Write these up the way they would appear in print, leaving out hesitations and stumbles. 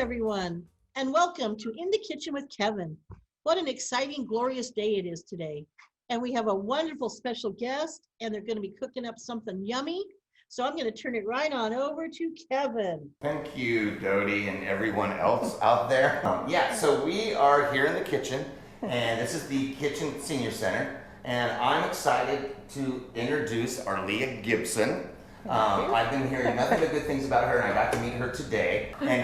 everyone, and welcome to In the Kitchen with Kevin. What an exciting, glorious day it is today. And we have a wonderful special guest, and they're going to be cooking up something yummy. So I'm going to turn it right on over to Kevin. Thank you, Dodie, and everyone else out there. So we are here in the kitchen, and this is the Kitchen Senior Center, and I'm excited to introduce Arlea Gibson. I've been hearing nothing but good things about her, and I got to meet her today. And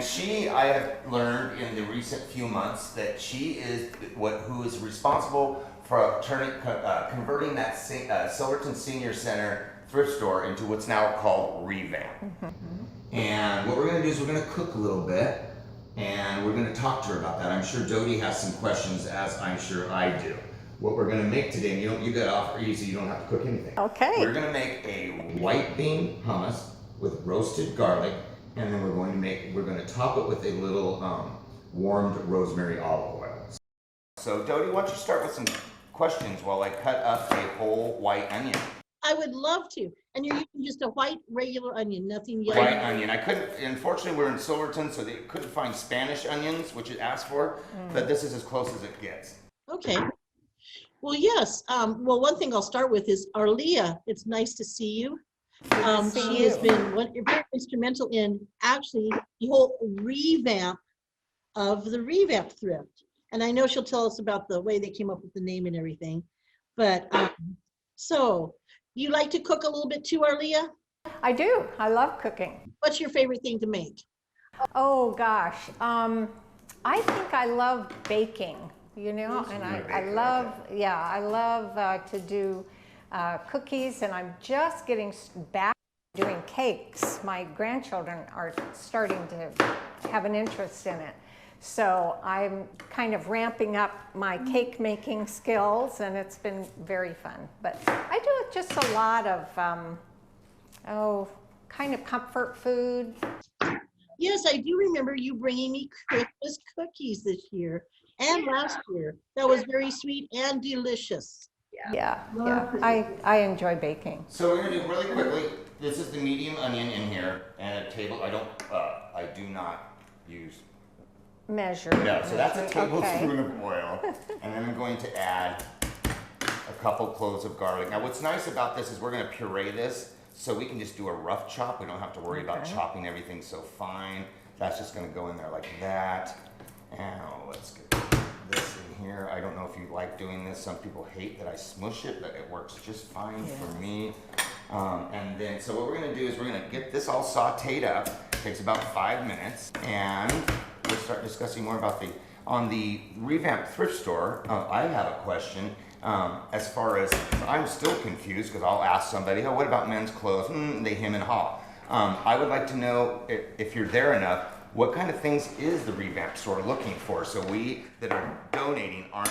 I have learned in the recent few months that she is who is responsible for converting that Silverton Senior Center thrift store into what's now called ReVamp. And what we're going to do is we're going to cook a little bit, and we're going to talk to her about that. I'm sure Dodie has some questions, as I'm sure I do. What we're going to make today, and you get off easy, you don't have to cook anything. Okay. We're going to make a white bean hummus with roasted garlic, and then we're going to top it with a little warmed rosemary olive oil. So Dodie, why don't you start with some questions while I cut up a whole white onion. I would love to. And you're using just a white regular onion, nothing yellow. White onion. Unfortunately, we're in Silverton, so they couldn't find Spanish onions, which it asked for, but this is as close as it gets. Okay. Well, yes. Well, one thing I'll start with is Arlea. It's nice to see you. She has been very instrumental in actually the whole revamp of the ReVamp Thrift. And I know she'll tell us about the way they came up with the name and everything. But so you like to cook a little bit too, Arlea? I do. I love cooking. What's your favorite thing to make? Oh gosh, I think I love baking. You know, and I love to do cookies, and I'm just getting back to doing cakes. My grandchildren are starting to have an interest in it. So I'm kind of ramping up my cake making skills, and it's been very fun. But I do just a lot of, kind of comfort food. Yes, I do remember you bringing me Christmas cookies this year and last year. That was very sweet and delicious. Yeah. I enjoy baking. So we're gonna do really quickly. This is the medium onion in here, and a table. I do not use Measure. No, so that's a tablespoon of oil, and then I'm going to add a couple cloves of garlic. Now, what's nice about this is we're going to puree this, so we can just do a rough chop. We don't have to worry about chopping everything so fine. That's just going to go in there like that. Now, let's get this in here. I don't know if you like doing this. Some people hate that I smush it, but it works just fine for me. And then, so what we're going to do is we're going to get this all sauteed up. It takes about 5 minutes, and we'll start discussing more about on the ReVamp Thrift Store. I have a question as far as, I'm still confused because I'll ask somebody, oh, what about men's clothes? They hem and haw. I would like to know if you're there enough, what kind of things is the ReVamp store looking for so we that are donating aren't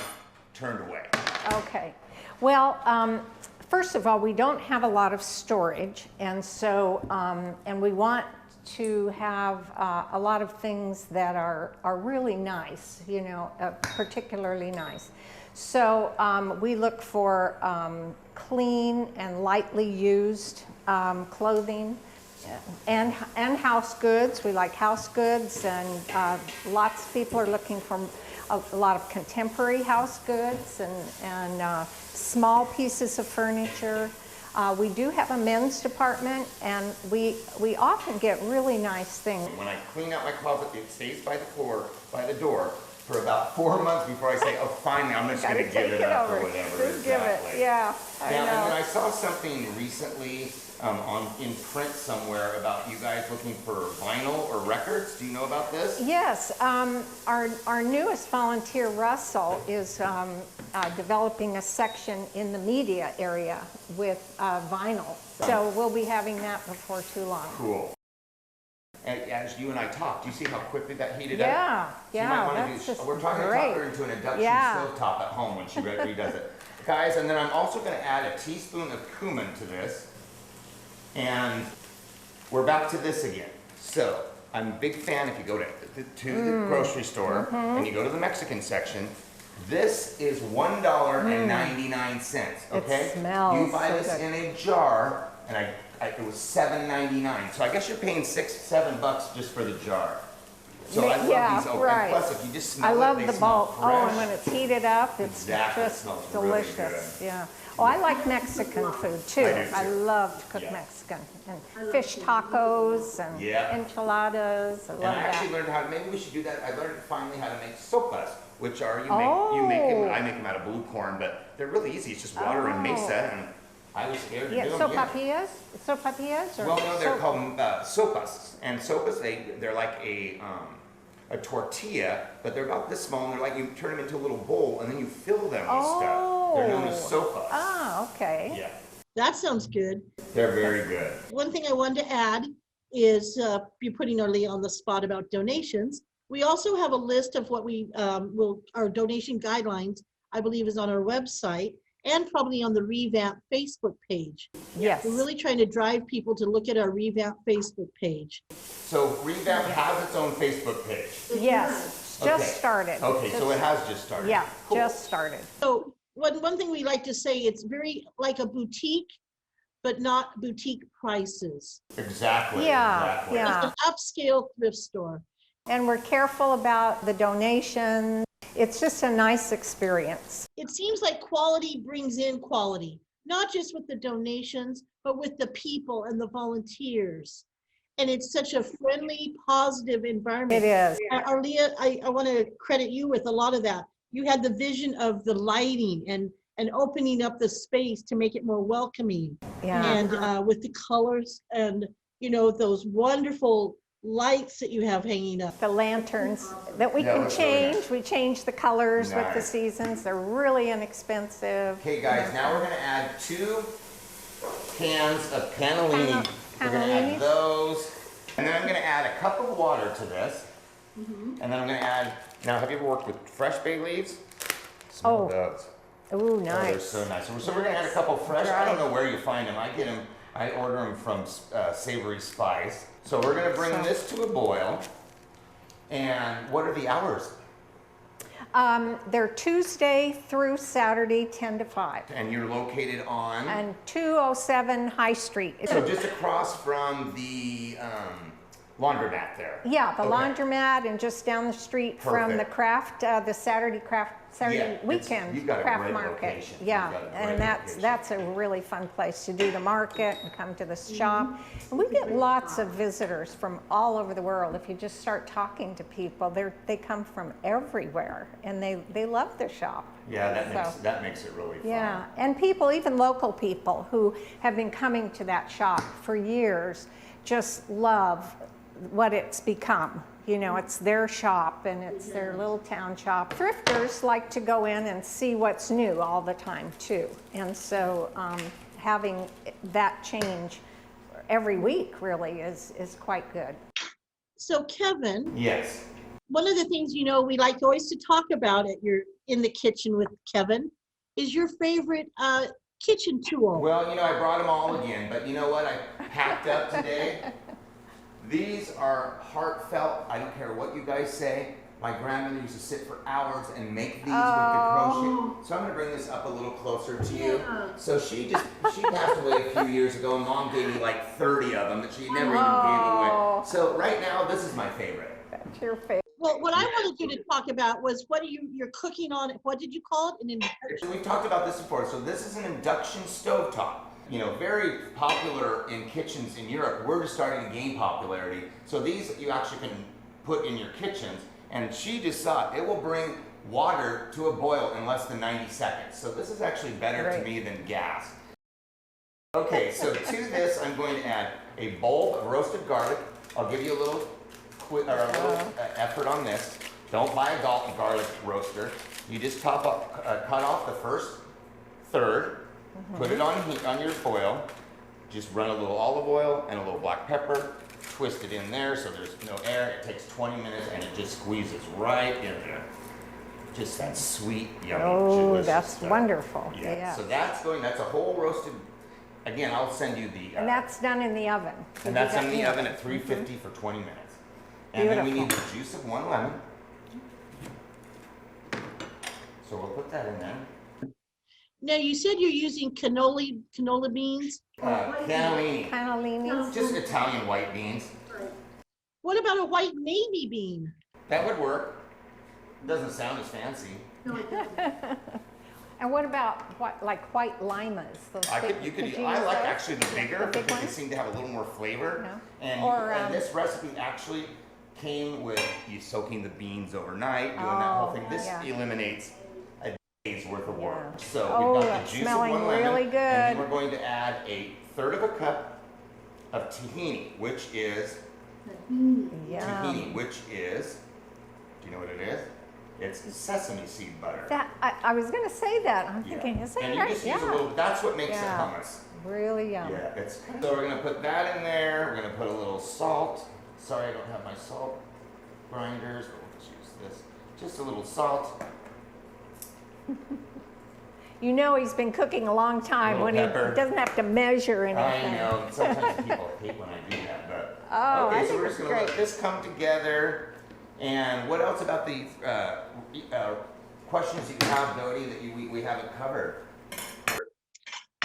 turned away? Okay. Well, first of all, we don't have a lot of storage, and so, and we want to have a lot of things that are really nice, you know, particularly nice. So we look for clean and lightly used clothing and house goods. We like house goods, and lots of people are looking for a lot of contemporary house goods and small pieces of furniture. We do have a men's department, and we often get really nice things. When I clean out my closet, it stays by the door for about 4 months before I say, oh, finally, I'm just going to give it up or whatever. Just give it, yeah. Now, and then I saw something recently in print somewhere about you guys looking for vinyl or records. Do you know about this? Yes, our newest volunteer, Russell, is developing a section in the media area with vinyl. So we'll be having that before too long. Cool. And as you and I talked, do you see how quickly that heated up? Yeah, that's just we're talking great. To talk her into an induction stovetop at home when she redoes it. Guys, and then I'm also going to add a teaspoon of cumin to this. And we're back to this again. So I'm a big fan if you go to the grocery store and you go to the Mexican section. This is $1.99. Okay, it smells you buy this so good. in a jar, and it was $7.99. So I guess you're paying $6-7 just for the jar. So I love Yeah, these. Oh, right. and plus, if you just smell I love it, the they smell bulk. fresh. Oh, and when it's heated up, it's Exactly. It just smells really delicious. good. Yeah. Oh, I like Mexican food too. I do too. I love to cook Yeah. Mexican and fish tacos and Yeah. enchiladas. I love And I that. actually learned how to, maybe we should do that. I learned finally how to make sopas, which are, you make them, I make them out of blue corn, but they're really easy. It's just water and mesa, and I was scared to Yeah, do them. sopapillas? Sopapillas? Or Well, no, they're so- called sopas, and sopas, they're like a tortilla, but they're about this small, and they're like, you turn them into a little bowl, and then you fill them with stuff. They're known as sopas. Ah, okay. Yeah, That sounds good. they're very good. One thing I wanted to add is you're putting Arlea on the spot about donations. We also have a list of what we our donation guidelines, I believe, is on our website and probably on the ReVamp Facebook page. Yes. We're really trying to drive people to look at our ReVamp Facebook page. So ReVamp has its own Facebook page. Yes, Okay. just started. Okay, so it has just started. Yeah, Cool. just started. So one thing we like to say, it's very like a boutique, but not boutique prices. Exactly. Yeah, exactly. yeah. It's an upscale thrift store. And we're careful about the donations. It's just a nice experience. It seems like quality brings in quality, not just with the donations, but with the people and the volunteers. And it's such a friendly, positive environment. It is. Arlea, I want to credit you with a lot of that. You had the vision of the lighting and opening up the space to make it more welcoming. Yeah. And with the colors and, those wonderful lights that you have hanging up. The lanterns that we Yeah, can that's really change. nice. We change the colors with the Nice. seasons. They're really inexpensive. Okay, guys, now we're gonna add 2 cans of cannellini. We're gonna Cannellinis? add those, and then I'm gonna add a cup of water to this. And then I'm gonna add, now have you ever worked with fresh bay leaves? Smell Oh, those. Ooh, Oh, they're nice. so nice. So we're gonna add a couple fresh, I don't know where you find them. I order them from Savory Spice. So we're gonna bring this to a boil. And what are the hours? They're Tuesday through Saturday, 10 to 5. And you're located on? And 207 High Street. So just across from the laundromat there? Yeah, the Okay. laundromat and just down the street from the Perfect. craft, the Saturday Yeah, weekend you've got a craft great market. location. Yeah, You've got a great and that's a really fun place to do the market and come to the shop. And we get lots of visitors from all over the world. If you just start talking to people, they come from everywhere and they love the shop. Yeah, So- that makes it really fun. Yeah, and people, even local people who have been coming to that shop for years, just love what it's become. It's their shop and it's their little town shop. Thrifters like to go in and see what's new all the time too. And so having that change every week really is quite good. So Kevin, Yes. one of the things we like always to talk about in the kitchen with Kevin is your favorite kitchen tool. Well, I brought them all again, but you know what? I packed up today. These are heartfelt. I don't care what you guys say. My grandmother used to sit for hours and make these with the crochet. So I'm gonna bring this up a little closer to you. So she passed away a few years ago, and Mom gave me like 30 of them that she never even gave away. So right now, this is my favorite. That's your favorite. Well, what I wanted you to talk about was what you're cooking on. What did you call it? An induction. We've talked about this before. So this is an induction stovetop. Very popular in kitchens in Europe. We're just starting to gain popularity. So these you actually can put in your kitchens. And she just saw it will bring water to a boil in less than 90 seconds. So this is actually better to me than gas. Okay, so to this I'm going to add a bowl of roasted garlic. I'll give you a little effort on this. Don't buy a garlic roaster. You just cut off the first third. Put it on your boil. Just run a little olive oil and a little black pepper. Twist it in there so there's no air. It takes 20 minutes and it just squeezes right in there. Just that sweet, yummy, delicious That's stuff. wonderful. Yeah. Yeah. So that's a whole roasted. Again, I'll send you the. And that's done in the oven. And that's in the oven at 350 for 20 minutes. And then we need the juice of 1 lemon. So we'll put that in there. Now you said you're using canola beans. Cannellini. Cannellini. Just Italian white beans. What about a white navy bean? That would work. It doesn't sound as fancy. No, it doesn't. And what about like white limas? Those I big- could, you could, use I like those? actually the bigger The big because they ones? seem to have a little more flavor. No. And, Or, and this recipe actually came with you soaking the beans overnight, doing that whole thing. This yeah. eliminates a day's worth of work. Yeah. So Oh, we've got that's the juice of smelling one lemon, really and then good. we're going to add a third of a cup of tahini, which is tahini, which is, do you know what it is? It's sesame seed butter. That I was going to say that. I'm Yeah. thinking, is that And you right? just use a little, that's what makes Yeah. it hummus. Really yum. Yeah, it's, so we're gonna put that in there. We're gonna put a little salt. Sorry, I don't have my salt grinders, but we'll just use this. Just a little salt. You know he's been cooking a long time Little when pepper. he doesn't have to measure anything. I know, sometimes people hate when I do that, but. Oh, okay, I so think we're it's just gonna let great. this come together. And what else about the questions that you have, Dodie, that we haven't covered?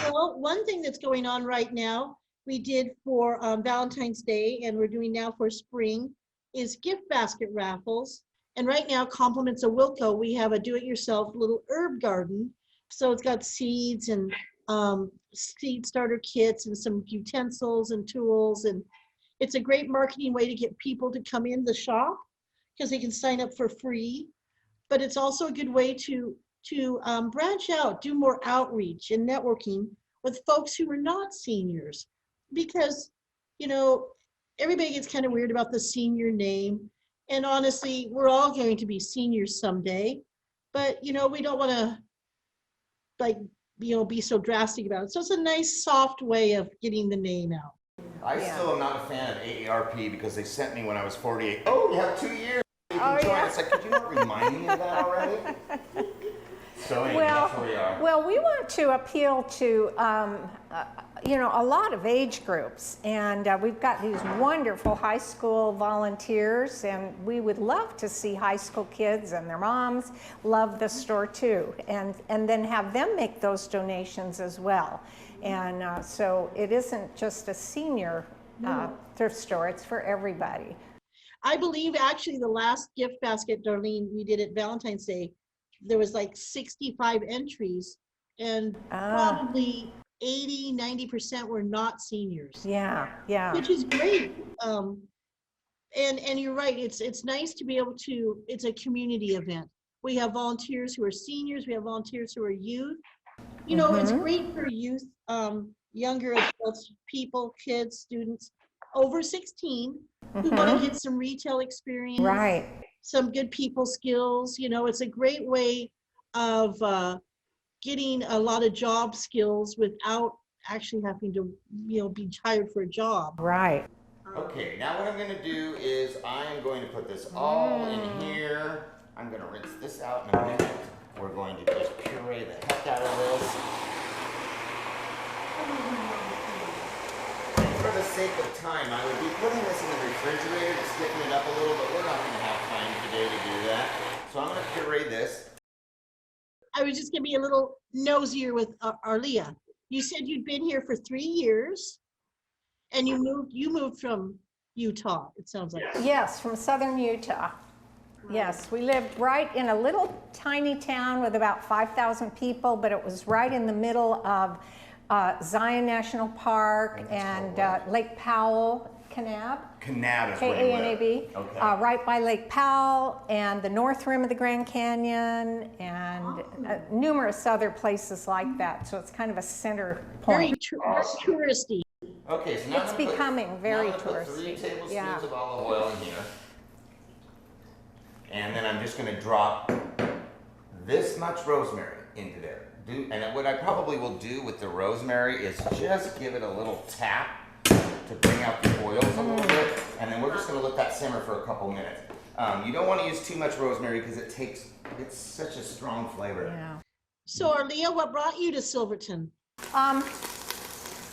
Well, one thing that's going on right now, we did for Valentine's Day and we're doing now for spring, is gift basket raffles. And right now, compliments of Wilco, we have a do-it-yourself little herb garden. So it's got seeds and seed starter kits and some utensils and tools. And it's a great marketing way to get people to come in the shop because they can sign up for free. But it's also a good way to branch out, do more outreach and networking with folks who are not seniors. Because, you know, everybody gets kind of weird about the senior name. And honestly, we're all going to be seniors someday. But, you know, we don't want to, like, you know, be so drastic about it. So it's a nice, soft way of getting the name out. I Yeah. still am not a fan of AARP because they sent me when I was 48. Oh, you have 2 years. You can join. yeah. It's like, could you not remind me of that already? So anyway, that's where we are. Well, we want to appeal to, you know, a lot of age groups. And we've got these wonderful high school volunteers, and we would love to see high school kids and their moms love the store too. And then have them make those donations as well. And so it isn't just a senior thrift store, it's for everybody. I believe actually the last gift basket, Darlene, we did at Valentine's Day, there was like 65 entries and probably 80, 90% were not seniors. Yeah, yeah. Which is great. And you're right, it's nice to be able to, it's a community event. We have volunteers who are seniors, we have volunteers who are youth. You know, it's great for youth, younger adults, people, kids, students over 16 who want to get some retail experience, Right. some good people skills. You know, it's a great way of getting a lot of job skills without actually having to, you know, be hired for a job. Right. Okay, now what I'm gonna do is I am going to put this all in here. I'm gonna rinse this out in a minute. We're going to just puree the heck out of this. And for the sake of time, I would be putting this in the refrigerator to stiffen it up a little, but we're not gonna have time today to do that. So I'm gonna puree this. I was just gonna be a little nosier with Arlea. You said you'd been here for 3 years and you moved from Utah, it sounds like. Yes, from southern Utah. Yes, we lived right in a little tiny town with about 5,000 people, but it was right in the middle of Zion National Park and Lake Powell, Kanab. Kanab is where you live. K-A-N-A-B, Okay. right by Lake Powell and the north rim of the Grand Canyon and numerous other places like that. So it's kind of a center Very point. touristy. Okay, so now It's I'm gonna becoming very now I'm gonna put 3 touristy. tablespoons Yeah. of olive oil in here. And then I'm just gonna drop this much rosemary into there. And what I probably will do with the rosemary is just give it a little tap to bring out the oils a little bit. And then we're just gonna let that simmer for a couple minutes. You don't wanna use too much rosemary because it's such a strong flavor. Yeah. So Arlea, what brought you to Silverton?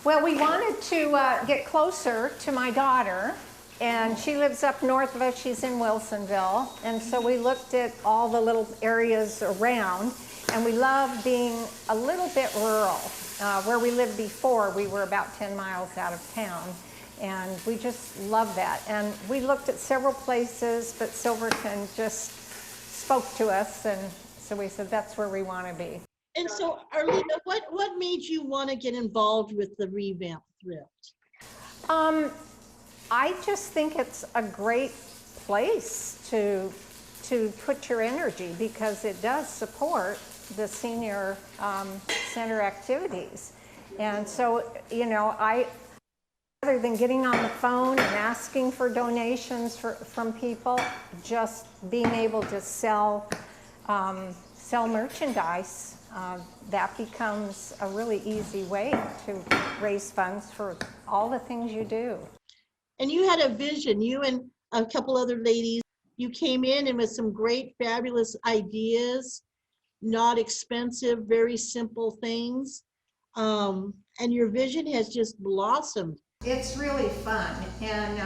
Well, we wanted to get closer to my daughter, and she lives up north of us. She's in Wilsonville, and so we looked at all the little areas around, and we love being a little bit rural. Where we lived before, we were about 10 miles out of town, And we just love that. And we looked at several places, but Silverton just spoke to us, and so we said that's where we want to be. And so, Arlea, what made you want to get involved with the ReVamp Thrift? I just think it's a great place to put your energy, because it does support the senior center activities. And so, you know, rather than getting on the phone and asking for donations from people, just being able to sell merchandise, that becomes a really easy way to raise funds for all the things you do. And you had a vision, you and a couple other ladies, you came in and with some great, fabulous ideas, not expensive, very simple things. And your vision has just blossomed. It's really fun, and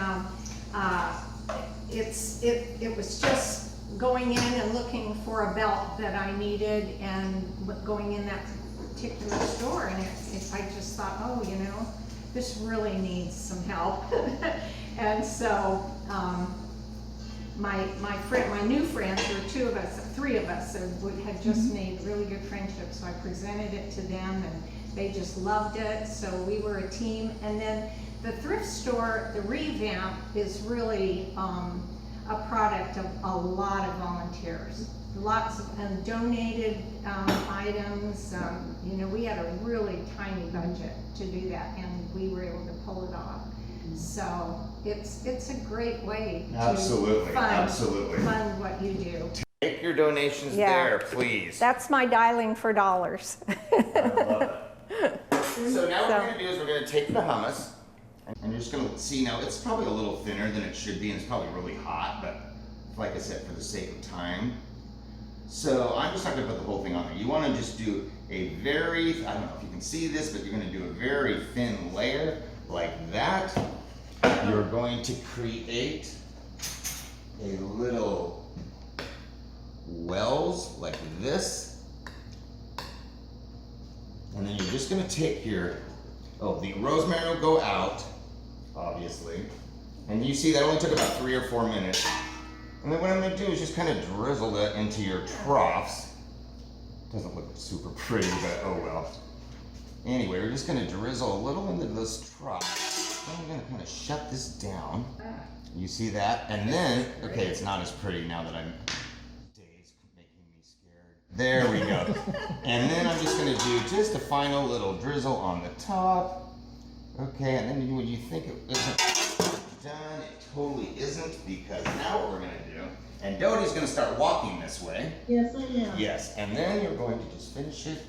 it was just going in and looking for a belt that I needed, and going in that particular store, and I just thought, oh, you know, this really needs some help. And so my new friends, there were three of us had just made really good friendships, so I presented it to them, and they just loved it, so we were a team. And then the thrift store, the ReVamp, is really a product of a lot of volunteers, lots of donated items. You know, we had a really tiny budget to do that, and we were able to pull it off. So it's a great way Absolutely, to absolutely. fund what you do. Take your donations there, please. That's my dialing for dollars. I love it. So now what we're going to do is we're going to take the hummus, and you're just going to see, now it's probably a little thinner than it should be, and it's probably really hot, but like I said, for the sake of time. So I'm just not going to put the whole thing on there. You want to just do a very, I don't know if you can see this, but you're going to do a very thin layer like that. You're going to create a little wells like this. And then you're just gonna take the rosemary will go out, obviously. And you see that only took about 3 or 4 minutes. And then what I'm gonna do is just kind of drizzle that into your troughs. Doesn't look super pretty, but oh well. Anyway, we're just gonna drizzle a little into this trough. Then I'm gonna kind of shut this down. You see that? And then, okay, it's not as pretty now that I'm making me scared. There we go. And then I'm just gonna do just a final little drizzle on the top. Okay, and then when you think it isn't done, it totally isn't, because now what we're gonna do, and Dodie's gonna start walking this way. Yes, I am. Yes, and then you're going to just finish it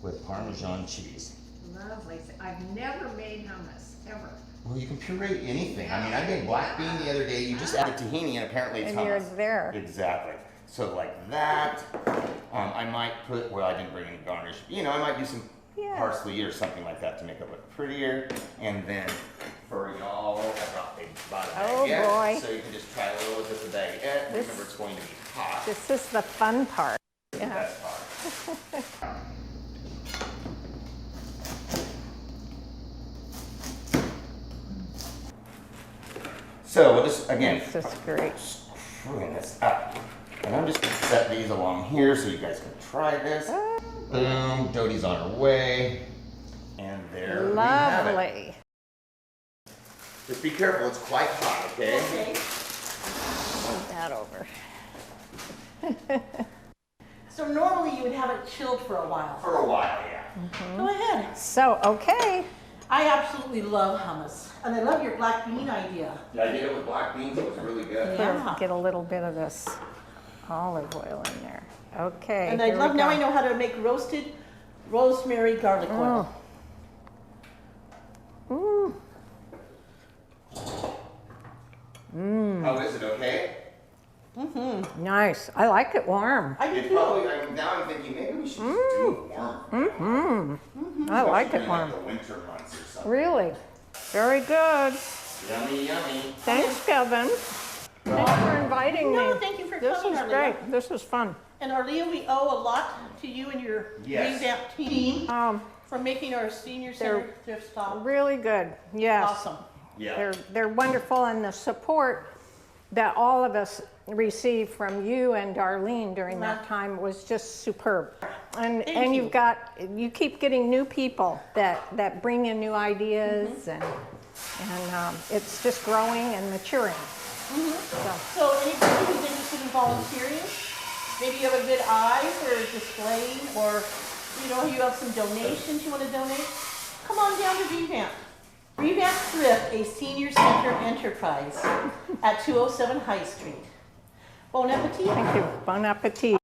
with Parmesan cheese. Lovely. I've never made hummus, ever. Well, you can puree anything. I mean, I made black bean the other day. You just added tahini, and apparently it's hummus. And you're there. Exactly. So like that. I might put, well, I didn't bring any garnish. You know, I might do some parsley or something like that to make it look prettier. And then for y'all, I brought a baguette. Boy. So you can just try a little with the baguette. Remember, it's going to be hot. This is the fun part. The best part. So we'll just, again, This is great. screwing this up. And I'm just gonna set these along here so you guys can try this. Boom, Dodie's on her way. And there we have it. Lovely. Just be careful, it's quite hot, okay? Okay. Move that over. So normally you would have it chilled for a while. For a while, yeah. Go ahead. So, okay. I absolutely love hummus. And I love your black bean idea. Yeah, I did it with black beans, it was really good. Yeah. Get a little bit of this olive oil in there. Okay. And I here we love, now go. I know how to make roasted rosemary garlic oil. Ooh. How is it, okay? Nice. I like it warm. I do It's too. probably, now I'm thinking maybe we should just do it warm. I like it Especially warm. during, like, the winter months or something. Really? Very good. Yummy, yummy. Thanks, Kevin. Thanks for inviting me. No, thank you for This coming, is Arlea. great. This is fun. And Arlea, we owe a lot to you and your Yes. ReVamp team. Um, for making our senior center thrift stop Really good, yes. awesome. Yeah. They're wonderful, and the support that all of us received from you and Darlene during that time was just superb. And you keep getting new people that bring in new ideas, and it's just growing and maturing. So anybody who's interested in volunteering, maybe you have a good eye for displaying, or you have some donations you want to donate, come on down to ReVamp. ReVamp Thrift, a senior center enterprise at 207 High Street. Bon appetit. Thank you. Bon appetit.